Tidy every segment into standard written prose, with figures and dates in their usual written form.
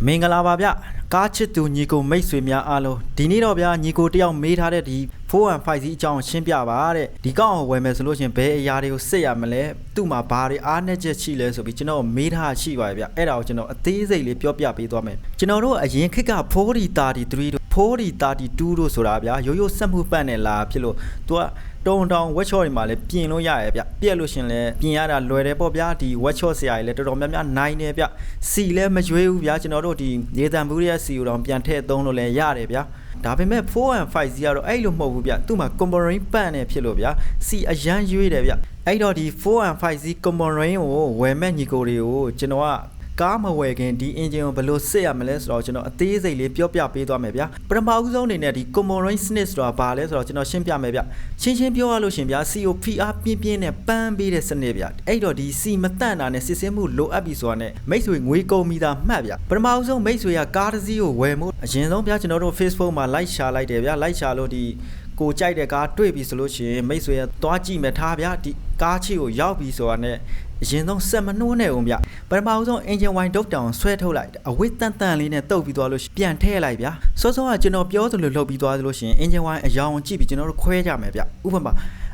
မင်္ဂလာပါဗျကားချစ်သူညီကိုမိတ်ဆွေများအားလုံးဒီနေ့တော့ဗျာညီကိုတယောက်မေးထားတဲ့ဒီ 415 စီးအကြောင်းရှင်းပြပါတဲ့ဒီကောင်းကိုဝယ်မယ်ဆိုလို့ရှင်ဘယ်အရာတွေကိုစစ်ရမလဲသူ့မှာဘာတွေအားနည်းချက်ရှိလဲဆိုပြီးကျွန်တော်မေးထားရှိပါဗျာအဲ့ဒါကိုကျွန်တော်အသေးစိတ်လေးပြောပြပေးသွားမယ်ကျွန်တော်တို့အရင်ခေတ်က4033တို့4032တို့ဆိုတာဗျာရိုးရိုးစက်မှုပတ်နဲ့လာဖြစ်လို့သူကတုံတောင်ဝက်ချော့တွေမှာလည်းပြင်လို့ရရဲ့ဗျပြက်လို့ရှင်လည်းပြင်ရတာလွယ်တယ်ပေါ့ဗျာဒီဝက်ချော့ဆရာကြီးလည်းတော်တော်များများနိုင်တယ်ဗျစီလည်းမရွေးဘူးဗျာကျွန်တော်တို့ဒီနေတံဘူးရဲ့စီကိုတော့ပြန်ထည့်သုံးလို့လည်းရတယ်ဗျာဒါပေမဲ့415စီကတော့အဲ့လိုမဟုတ်ဘူးဗျသူ့မှာ component ပတ်နေဖြစ်လို့ဗျာစီအရန်ရွေးတယ်ဗျအဲ့တော့ဒီ415စီ component ကိုဝယ်မဲ့ညီကိုတွေကိုကျွန်တော်ကကားမဝယ်ခင်ဒီ engine ကိုဘယ်လိုစစ်ရမလဲဆိုတော့ကျွန်တော်အသေးစိတ်လေးပြောပြပေးသွားမယ်ဗျာပထမဦးဆုံးအနေနဲ့ဒီ component စနစ်ဆိုတာဘာလဲဆိုတော့ကျွန်တော်ရှင်းပြမယ်ဗျရှင်းပြောရလို့ရှင်ဗျာ COPR ပြင်းနဲ့ပန်းပေးတဲ့စနစ်ဗျအဲ့တော့ဒီ C မတန့်တာနဲ့စစ်ဆေးမှုလိုအပ်ပြီဆိုတာနဲ့မိတ်ဆွေငွေကုန်မိတာမှတ်ဗျပထမဦးဆုံးမိတ်ဆွေကကားတစ်စီးကိုဝယ်မှုအရင်ဆုံးဗျာကျွန်တော်တို့ Facebook မှာ like ရှာလိုက်တယ်ဗျာ like ရှာလို့ဒီကိုကြိုက်တဲ့ကားတွေ့ပြီဆိုလို့ရှိရင်မိတ်ဆွေကသွားကြည့်မယ်ထားဗျာဒီကားချီကိုရောက်ပြီဆိုတာနဲ့အရင်ဆုံးစက်မနှိုးနဲ့ဦးဗျပထမဆုံး engine wine ဒုတ်တောင်ဆွဲထုတ်လိုက်အဝိတန်တန်လေးနဲ့တုပ်ပြီးသွားလို့ပြန်ထည့်လိုက်ဗျစောစောကကျွန်တော်ပြောသလိုလှုပ်ပြီးသွားသလိုရှင် engine wine အယောင်ကြည့်ပြီးကျွန်တော်တို့ခွဲကြမယ်ဗျဥပမာ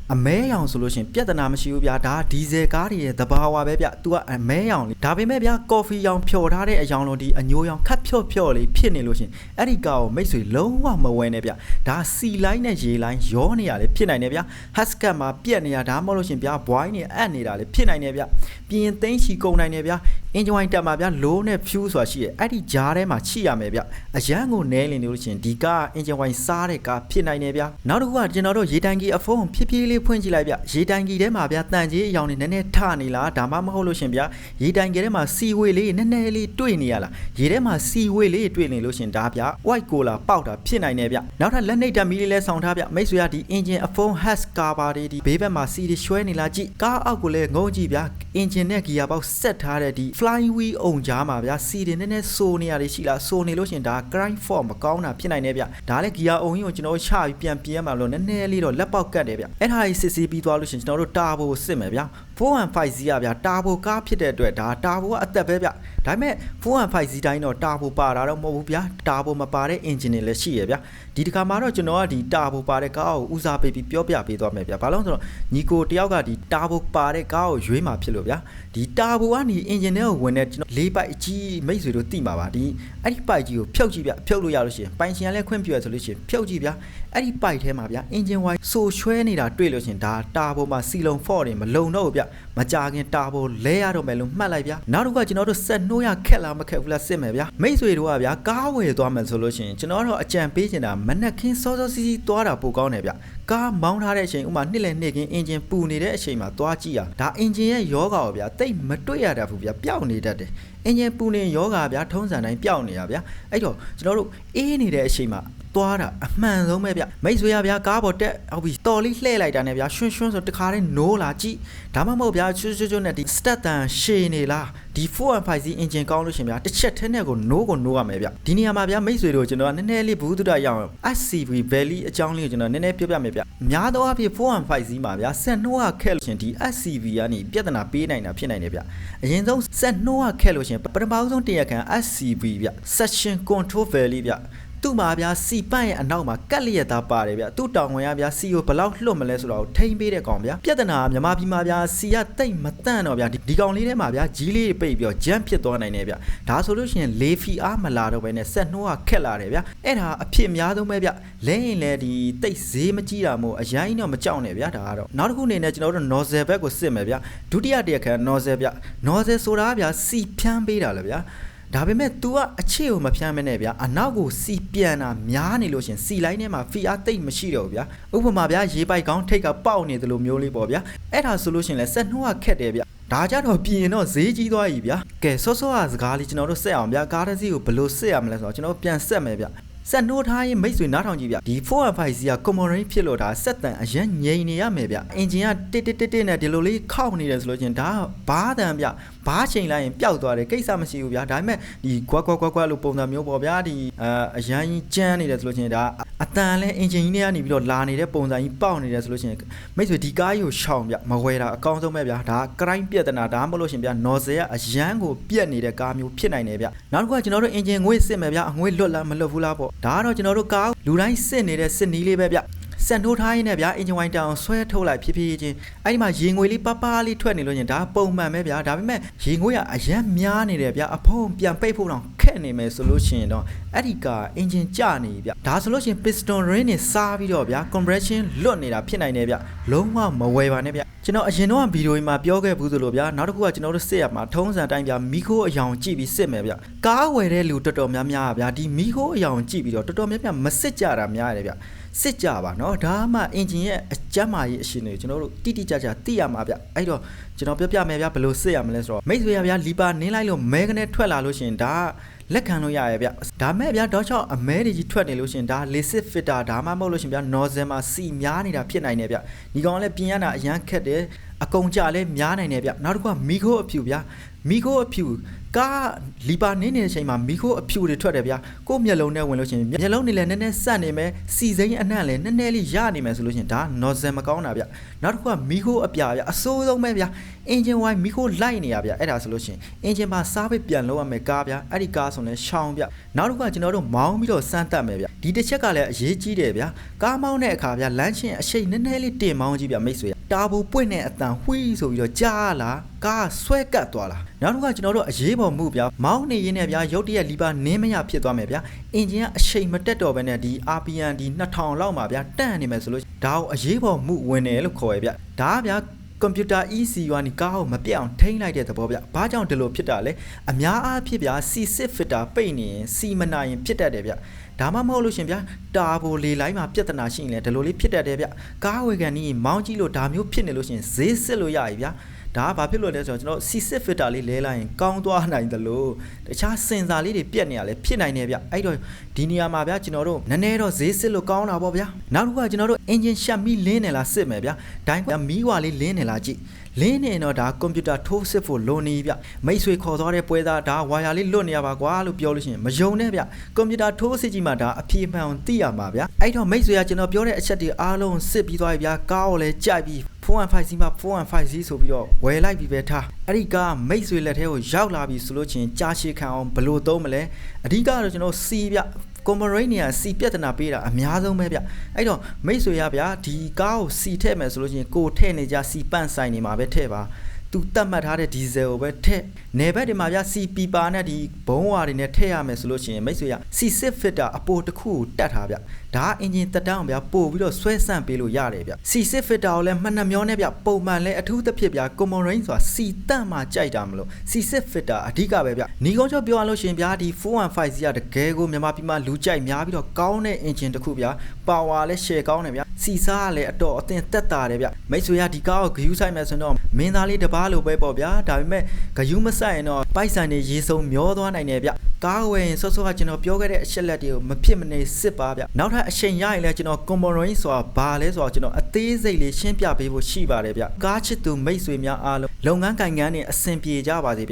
အမဲရောင်ဆိုလို့ရှင်ပြဿနာမရှိဘူးဗျာဒါဒီဇယ်ကားတွေရဲ့သဘာဝပဲဗျ तू ကအမဲရောင်လေးဒါပေမဲ့ဗျာကော်ဖီရောင်ဖြော်ထားတဲ့အယောင်လုံးဒီအညိုရောင်ခတ်ဖြော့လေးဖြစ်နေလို့ရှင်အဲ့ဒီကားကိုမိတ်ဆွေလုံးဝမဝဲနဲ့ဗျဒါစီလိုင်းနဲ့ရေလိုင်းရောနေရလေဖြစ်နိုင်တယ်ဗျ Huskat မှာပြက်နေရဒါမှမဟုတ်လို့ရှင်ဗျာ boy နဲ့အပ်နေတာလေဖြစ်နိုင်တယ်ဗျပြင်သိန်းချီကုန်နိုင်တယ်ဗျ engine wine တက်မှာဗျာ low နဲ့ fuel ဆိုတာရှိတယ်အဲ့ဒီဂျားထဲမှာချိရမယ်ဗျအရန်ကိုနဲလင်နေလို့ရှင်ဒီကား engine wine စားတဲ့ကားဖြစ်နိုင်တယ်ဗျနောက်တစ်ခုကကျွန်တော်တို့ရေတိုင်ကြီးအဖုံးဖြည်းဖြည်းလေးဖွင့်ကြည့်လိုက်ဗျရေတိုင်ကြီးထဲမှာဗျတန်ကြီးအယောင်နေနည်းနည်းထနေလားဒါမှမဟုတ်လို့ရှင်ဗျရေတိုင်ကြီးထဲမှာစီဝေးလေးနည်းနည်းလေးတွေ့နေရလားရေထဲမှာစီဝေးလေးတွေ့နေလို့ရှင်ဒါဗျ white cola ပေါက်တာဖြစ်နိုင်တယ်ဗျနောက်ထပ်လက်နှိပ်ဓာတ်မီလေးလဲဆောင်ထားဗျမိတ်ဆွေကဒီ engine အဖုံး has cover တွေဒီဘေးဘက်မှာစီတွေရွှဲနေလားကြည့်ကားအောက်ကိုလည်းငုံကြည့်ဗျ engine နဲ့ gear box ဆက်ထားတဲ့ဒီ flying wheel အုံကြားမှာဗျာစီတွေနည်းနည်းစိုးနေရတယ်ရှိလားစိုးနေလို့ရှင်ဒါ grind form မကောင်းတာဖြစ်နိုင်တယ်ဗျဒါလည်း gear အုံကြီးကိုကျွန်တော်ချပြီးပြန်ပြဲမှာလို့နည်းနည်းလေးတော့လက်ပေါက်ကတ်တယ်ဗျအဲ့ဒါကြီးစစ်ဆေးပြီးသွားလို့ရှင်ကျွန်တော်တို့ turbo စစ်မယ်ဗျာ415 စီးရဗျာ turbo ကားဖြစ်တဲ့အတွက်ဒါ turbo ကအသက်ပဲဗျဒါပေမဲ့415 စီးတိုင်းတော့ turbo ပါတာတော့မဟုတ်ဘူးဗျာ turbo မပါတဲ့ engine တွေလည်းရှိရဗျာဒီတစ်ခါမှာတော့ကျွန်တော်ကဒီ turbo ပါတဲ့ကားကိုဦးစားပေးပြီးပြောပြပေးသွားမယ်ဗျာဘာလို့ဆိုတော့ညီကိုတယောက်ကဒီ turbo ပါတဲ့ကားကိုရွေးမှာဖြစ်လို့ဗျာဒီ turbo ကနေ engine ထဲကိုဝင်တဲ့ကျွန်တော်၄ပိုက်အကြီးမိတ်ဆွေတို့သိမှာပါဒီအဲ့ဒီပိုက်ကြီးကိုဖြုတ်ကြည့်ဗျဖြုတ်လို့ရလို့ရှိရင်ပိုင်ရှင်ကလည်းခွင့်ပြုရဆိုလို့ရှိရင်ဖြုတ်ကြည့်ဗျအဲ့ဒီပိုက်ထဲမှာဗျ engine wine ဆိုရွှဲနေတာတွေ့လို့ရှိရင်ဒါ turbo မှာစီလုံး fault တွေမလုံတော့ဘူးဗျမကြခင် turbo လဲရတော့မယ်လို့မှတ်လိုက်ဗျနောက်တစ်ခုကကျွန်တော်တို့ဆက်နှိုးရခက်လားမခက်ဘူးလားစစ်မယ်ဗျမိတ်ဆွေတို့ကဗျကားဝယ်သွားမယ်ဆိုလို့ရှိရင်ကျွန်တော်တို့အကြံပေးချင်တာမနက်ခင်းစောစောစီးစီးသွားတာပိုကောင်းတယ်ဗျကားမောင်းထားတဲ့အချိန်ဥမာနှစ်လည်နှစ်ခင်း engine ပူနေတဲ့အချိန်မှာသွားကြည့်ရဒါ engine ရဲ့ယောဂါကိုဗျတိတ်မတွေ့ရတတ်ဘူးဗျပျောက်နေတတ်တယ်engine ပူနေယောဂါဗျထုံးစံတိုင်းပျောက်နေတာဗျအဲ့တော့ကျွန်တော်တို့အေးနေတဲ့အချိန်မှာသွားတာအမှန်ဆုံးပဲဗျမိတ်ဆွေရဗျာကားပေါ်တက်ဟုတ်ပြီတော်လေးလှည့်လိုက်တာနဲ့ဗျာရွှွန်းဆိုတခါတည်းနိုးလာကြည့်ဒါမှမဟုတ်ဗျာချွတ်နဲ့ဒီ stat တန်ရှည်နေလားဒီ415 စီး engine ကောင်းလို့ရှင်ဗျာတစ်ချက်ထဲနဲ့ကိုနိုးရမယ်ဗျဒီနေရာမှာဗျာမိတ်ဆွေတို့ကျွန်တော်ကနည်းနည်းလေးဘူးတုဒရအောင် SCV Valley အကြောင်းလေးကိုကျွန်တော်နည်းနည်းပြောပြမယ်ဗျများသောအားဖြင့်415 စီးမှာဗျာဆက်နှိုးရခက်လို့ရှင်ဒီ SCV ကနေပြဿနာပေးနိုင်တာဖြစ်နိုင်တယ်ဗျအရင်ဆုံးဆက်နှိုးရခက်လို့ရှင်ပထမဆုံးတရားခံ SCV ဗျ Section Control Valley ဗျသူ့မှာဗျာစီပတ်ရဲ့အနောက်မှာကက်လျက်သားပါတယ်ဗျသူ့တောင်ဝင်ရဗျာစီကိုဘလောက်လွတ်မလဲဆိုတော့ထိန်းပေးတဲ့ကောင်ဗျာပြဿနာမြန်မာပြည်မှာဗျာစီကတိတ်မတန့်တော့ဗျာဒီကောင်လေးထဲမှာဗျာကြီးလေးပိတ်ပြီးတော့ဂျမ်ဖြစ်သွားနိုင်တယ်ဗျဒါဆိုလို့ရှိရင်လေဖီအားမလာတော့ဘဲနဲ့ဆက်နှိုးကခက်လာတယ်ဗျာအဲ့ဒါအဖြစ်အများဆုံးပဲဗျလဲရင်လဲဒီတိတ်ဈေးမကြီးတာမို့အရင်တော့မကြောက်နဲ့ဗျာဒါကတော့နောက်တစ်ခုအနေနဲ့ကျွန်တော်တို့ nozzle ဘက်ကိုစစ်မယ်ဗျာဒုတိယတရားခံ nozzle ဗျာ nozzle ဆိုတာဗျာစီဖြန်းပေးတာလေဗျာဒါပေမဲ့ तू အခြေကိုမဖြန်းမနဲ့ဗျာအနောက်ကိုစီပြန်တာများနေလို့ရှင်စီလိုင်းထဲမှာဖီအားတိတ်မရှိတော့ဘူးဗျာဥပမာဗျာရေပိုက်ကောင်းထိတ်ကပေါက်နေတယ်လို့မျိုးလေးပေါ့ဗျာအဲ့ဒါဆိုလို့ရှင်လဲဆက်နှိုးကခက်တယ်ဗျာဒါကြတော့ပြင်တော့ဈေးကြီးသွားပြီဗျာကဲစောစကားလေးကျွန်တော်တို့ဆက်အောင်ဗျာကားတစ်စီးကိုဘယ်လိုဆက်ရမလဲဆိုတော့ကျွန်တော်ပြန်ဆက်မယ်ဗျာဆက်နှိုးထားရင်မိတ်ဆွေနားထောင်ကြည့်ဗျဒီ415 စီးက commonary ဖြစ်လို့ဒါဆက်တန်အရင်ငြိမ်နေရမယ်ဗျအင်ဂျင်ကတစ်နဲ့ဒီလိုလေးခောက်နေတယ်ဆိုလို့ချင်းဒါဘာတန်ဗျမ ဘားချိန်လိုက်ရင်ပျောက်သွားတယ်ကိစ္စမရှိဘူးဗျာဒါပေမဲ့ဒီကွက်လို့ပုံစံမျိုးပေါ့ဗျာဒီအရန်ကြီးကျန်းနေတယ်ဆိုလို့ချင်းဒါအတန်လဲအင်ဂျင်ကြီးကနေပြီးတော့လာနေတဲ့ပုံစံကြီးပေါက်နေတယ်ဆိုလို့ချင်းမိတ်ဆွေဒီကားကြီးကိုရှောင်ဗျမဝယ်တာအကောင်းဆုံးပဲဗျာဒါကရိုင်းပြက်တနာဒါမှမဟုတ်လို့ရှင်ဗျာနော်ဇယ်ကအရန်ကိုပြက်နေတဲ့ကားမျိုးဖြစ်နိုင်တယ်ဗျနောက်တစ်ခုကကျွန်တော်တို့အင်ဂျင်ငွေ့စစ်မယ်ဗျအငွေ့လွတ်လားမလွတ်ဘူးလားပေါ့ဒါကတော့ကျွန်တော်တို့ကားလူတိုင်းစစ်နေတဲ့စစ်နီးလေးပဲဗျစံထိုးထားရင်းနဲ့ဗျာအင်ဂျင်ဝိုင်းတောင်ဆွဲထုတ်လိုက်ဖြည်းဖြည်းချင်းအဲ့ဒီမှာရေငွေလေးပပလေးထွက်နေလို့ညင်ဒါပုံမှန်ပဲဗျာဒါပေမဲ့ရေငွေကအရန်များနေတယ်ဗျာအဖုံးပြန်ပိတ်ဖို့တော့ခက်နေမယ်ဆိုလို့ရှိရင်တော့အဲ့ဒီကအင်ဂျင်ကျနေပြီဗျဒါဆိုလို့ရှိရင် piston ring နဲ့စားပြီးတော့ဗျာ compression လွတ်နေတာဖြစ်နိုင်တယ်ဗျလုံးဝမဝယ်ပါနဲ့ဗျကျွန်တော်အရင်တော့ဗီဒီယိုမှာပြောခဲ့ဘူးဆိုလို့ဗျာနောက်တစ်ခုကကျွန်တော်တို့စစ်ရမှာထုံးစံတိုင်းဗျာမီခိုးအယောင်ကြည့်ပြီးစစ်မယ်ဗျကားဝယ်တဲ့လူတော်တော်များများဗျာဒီမီခိုးအယောင်ကြည့်ပြီးတော့တော်တော်များများမစစ်ကြတာများတယ်ဗျစစ်ကြပါနော်ဒါမှအင်ဂျင်ရဲ့အကျမ်းမာရေးအရှင်တွေကျွန်တော်တို့တိတိကျကျသိရမှာဗျအဲ့တော့ကျွန်တော်ပြမယ်ဗျဘယ်လိုစစ်ရမလဲဆိုတော့မိတ်ဆွေရဗျလီပါနင်းလိုက်လို့မဲကနေထွက်လာလို့ရှင်ဒါလက်ခံလို့ရရဲ့ဗျဒါမဲ့ဗျတော့ချောင်းအမဲတွေကြီးထွက်နေလို့ရှင်ဒါ lasik fitter ဒါမှမဟုတ်လို့ရှင်ဗျ nozzle မှာစီများနေတာဖြစ်နိုင်တယ်ဗျဒီကောင်လည်းပြင်ရတာအရန်ခက်တယ်အကုန်ကြလည်းများနိုင်တယ်ဗျနောက်တစ်ခုကမီခိုးအဖြူဗျမီခိုးအဖြူကားလီပါနင်းနေတဲ့အချိန်မှာမီခိုးအဖြူတွေထွက်တယ်ဗျကိုမျက်လုံးနဲ့ဝင်လို့ရှင်မျက်လုံးတွေလည်းနည်းနည်းစက်နေမယ်စီစိမ်းအနှံ့လည်းနည်းနည်းလေးရနေမယ်ဆိုလို့ရှင်ဒါ nozzle မကောင်းတာဗျနောက်တစ်ခုကမီခိုးအပြာဗျအဆိုးဆုံးပဲဗျအင်ဂျင်ဝိုင်းမီခိုးလိုက်နေရဗျအဲ့ဒါဆိုလို့ရှင်အင်ဂျင်မှာစားပိတ်ပြန်လုပ်ရမယ်ကားဗျအဲ့ဒီကားဆိုရင်ရှောင်းဗျနောက်တစ်ခုကကျွန်တော်တို့မောင်းပြီးတော့စမ်းတက်မယ်ဗျဒီတစ်ချက်ကလည်းအရေးကြီးတယ်ဗျကားမောင်းတဲ့အခါဗျလမ်းချင်းအရှိန်နည်းနည်းလေးတင်မောင်းကြည့်ဗျမိတ်ဆွေတာဘူပွင့်တဲ့အတန်ဝှီးဆိုပြီးတော့ကြားလာကားဆွဲကတ်သွားလာနောက်တစ်ခါကျွန်တော်တို့အရေးပေါ်မှုဗျမောင်းနေရင်းနဲ့ဗျရုတ်တရက်လီပါနင်းမရဖြစ်သွားမယ်ဗျအင်ဂျင်ကအရှိန်မတက်တော့ဘဲနဲ့ဒီ RPM ဒီ2000လောက်မှာဗျတန့်နေမယ်ဆိုလို့ဒါကိုအရေးပေါ်မှုဝင်တယ်လို့ခေါ်ရဗျဒါကဗျကွန်ပျူတာ ECU ကနေကားကိုမပြတ်အောင်ထိန်းလိုက်တဲ့သဘောဗျဘာကြောင့်ဒီလိုဖြစ်တာလဲအများအားဖြင့်ဗျ C6 fitter ပိတ်နေရင် C မနာရင်ဖြစ်တတ်တယ်ဗျဒါမှမဟုတ်လို့ရှင်ဗျတာဘိုလေလိုင်းမှာပြဿနာရှိရင်လည်းဒီလိုလေးဖြစ်တတ်တယ်ဗျကားဝယ်ကန်ကြီးမောင်းကြည့်လို့ဒါမျိုးဖြစ်နေလို့ရှင်ဈေးစစ်လို့ရပြီဗျဒါကဘာဖြစ်လို့လဲဆိုတော့ကျွန်တော် C6 fitter လေးလဲလိုက်ရင်ကောင်းသွားနိုင်တယ်လို့တခြားစင်စာလေးတွေပြက်နေရလဲဖြစ်နိုင်တယ်ဗျအဲ့တော့ဒီနေရာမှာဗျကျွန်တော်တို့နည်းနည်းတော့ဈေးစစ်လို့ကောင်းတာပေါ့ဗျနောက်တစ်ခုကကျွန်တော်တို့ engine ရှက်မီလင်းနေလားစစ်မယ်ဗျဒိုင်းကမီးဝါလေးလင်းနေလားကြည့်လင်းနေတော့ဒါကွန်ပျူတာထိုးစစ်ဖို့လိုနေဗျမိတ်ဆွေခေါ်သွားတဲ့ပွဲသားဒါဝါယာလေးလွတ်နေရပါကွာလို့ပြောလို့ရှိရင်မယုံနဲ့ဗျကွန်ပျူတာထိုးစစ်ကြီးမှာဒါအပြေမှန်သိရမှာဗျအဲ့တော့မိတ်ဆွေကကျွန်တော်ပြောတဲ့အချက်တွေအားလုံးစစ်ပြီးသွားပြီဗျကားကိုလည်းကြိုက်ပြီး 415C မှာ 415C ဆိုပြီးတော့ဝယ်လိုက်ပြီးပဲထားအဲ့ဒီကားမိတ်ဆွေလက်ထဲကိုရောက်လာပြီဆိုလို့ချင်းကြားရှိခံအောင်ဘလို့သုံးမလဲအဓိကတော့ကျွန်တော် C ဗျcomparate နေရ C ပြဿနာပေးတာအများဆုံးပဲဗျအဲ့တော့မိတ်ဆွေရဗျဒီကားကို C ထည့်မယ်ဆိုလို့ချင်းကိုထည့်နေကြ C ပန့်ဆိုင်နေမှာပဲထည့်ပါသူတတ်မှတ်ထားတဲ့ဒီဇယ်ကိုပဲထည့်နယ်ဘက်တွေမှာဗျ C ပီပါနဲ့ဒီဘုံဝါတွေနဲ့ထည့်ရမယ်ဆိုလို့ရှိရင်မိတ်ဆွေရ C6 fitter အပိုတစ်ခုကိုတတ်ထားဗျဒါကအင်ဂျင်တက်တောင်းဗျပို့ပြီးတော့ဆွဲဆန့်ပေးလို့ရတယ်ဗျ C6 fitter ကိုလည်းမှတ်နှမျောနဲ့ဗျပုံမှန်လဲအထူးသဖြင့်ဗျ common range ဆိုတာ C တန့်မှကြိုက်တာမလို့ C6 fitter အဓိကပဲဗျညီကုန်းကျော်ပြောရလို့ရှင်ဗျဒီ 415C ကတကယ်ကိုမြန်မာပြည်မှာလူကြိုက်များပြီးတော့ကောင်းတဲ့အင်ဂျင်တစ်ခုဗျ power လဲ share ကောင်းတယ်ဗျ C စားကလည်းအတော်အသင်တက်တာတယ်ဗျမိတ်ဆွေရဒီကားကိုဂယူးဆိုင်မယ်ဆိုတော့မင်းသားလေးတစ်ပါးလိုပဲပေါ့ဗျာဒါပေမဲ့ဂယူးမဆိုင်ရင်တော့ပိုက်ဆံတွေရေစုံမျောသွားနိုင်တယ်ဗျကားဝယ်ရင်စောကကျွန်တော်ပြောခဲ့တဲ့အချက်လက်တွေကိုမဖြစ်မနေစစ်ပါဗျနောက်ထပ်အချိန်ရရင်လည်းကျွန်တော် common range ဆိုတာဘာလဲဆိုတော့ကျွန်တော်အသေးစိတ်လေးရှင်းပြပေးဖို့ရှိပါတယ်ဗျကားချစ်သူမိတ်ဆွေများအားလုံးလုပ်ငန်းကိုင်ငန်းတွေအဆင်ပြေကြပါစေဗျ